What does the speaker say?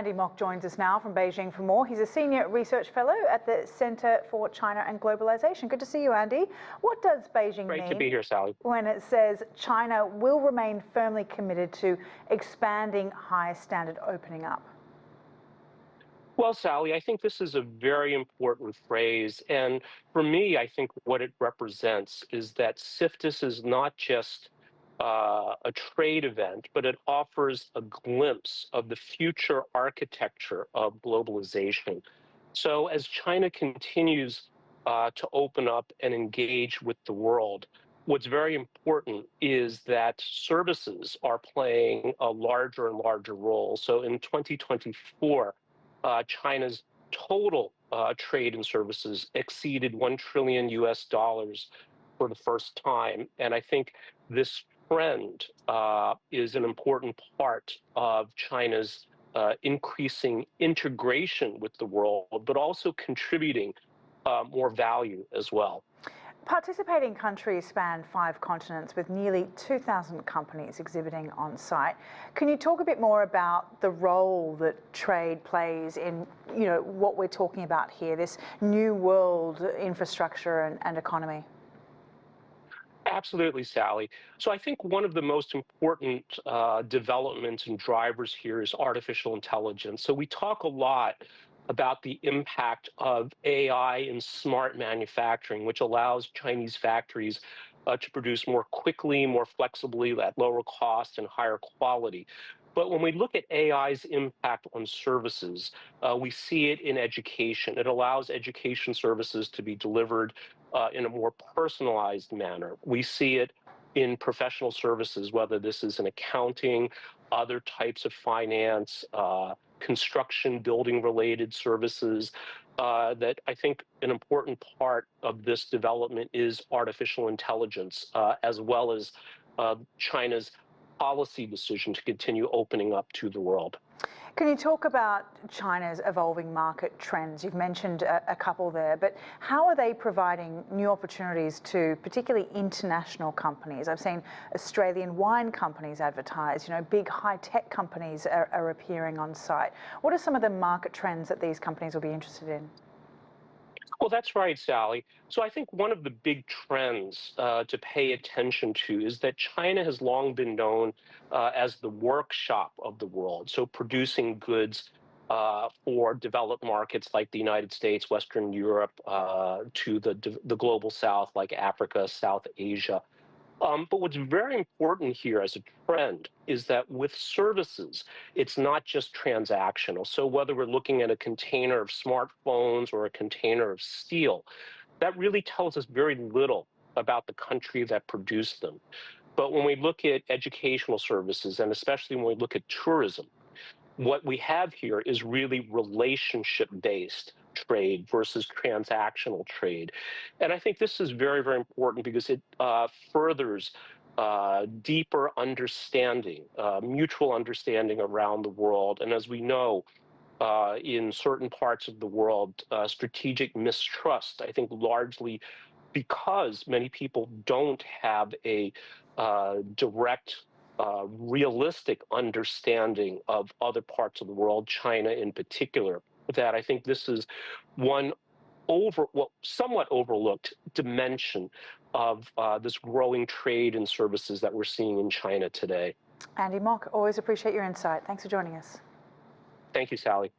Andy Mock joins us now from Beijing for more. He's a senior research fellow at the Center for China and Globalization. Good to see you, Andy. What does Beijing Great mean to be here, Sally. when it says China will remain firmly committed to expanding high standard opening up? Well, Sally, I think this is a very important phrase. And for me, I think what it represents is that CIFTIS is not just a trade event, but it offers a glimpse of the future architecture of globalization. So as China continues to open up and engage with the world, what's very important is that services are playing a larger and larger role. So in 2024, China's total trade and services exceeded $1 trillion for the first time. And I think this trend is an important part of China's increasing integration with the world, but also contributing more value as well. Participating countries span 5 continents with nearly 2,000 companies exhibiting on site. Can you talk a bit more about the role that trade plays in, what we're talking about here, this new world infrastructure and economy? Absolutely, Sally. So I think one of the most important developments and drivers here is artificial intelligence. So we talk a lot about the impact of AI in smart manufacturing, which allows Chinese factories to produce more quickly, more flexibly, at lower cost and higher quality. But when we look at AI's impact on services, we see it in education. It allows education services to be delivered in a more personalized manner. We see it in professional services, whether this is in accounting, other types of finance, construction, building-related services, that I think an important part of this development is artificial intelligence, as well as China's policy decision to continue opening up to the world. Can you talk about China's evolving market trends? You've mentioned a couple there, but how are they providing new opportunities to particularly international companies? I've seen Australian wine companies advertise, big high-tech companies are appearing on site. What are some of the market trends that these companies will be interested in? Well, that's right, Sally. So I think one of the big trends to pay attention to is that China has long been known as the workshop of the world, so producing goods for developed markets like the United States, Western Europe, to the global South, like Africa, South Asia. But what's very important here as a trend is that with services, it's not just transactional. So whether we're looking at a container of smartphones or a container of steel, that really tells us very little about the country that produced them. But when we look at educational services, and especially when we look at tourism, what we have here is really relationship-based trade versus transactional trade. And I think this is very, very important because it furthers deeper understanding, mutual understanding around the world. And as we know, in certain parts of the world, strategic mistrust, I think largely because many people don't have a direct realistic understanding of other parts of the world, China in particular, that I think this is one somewhat overlooked dimension of this growing trade and services that we're seeing in China today. Andy Mock, always appreciate your insight. Thanks for joining us. Thank you, Sally.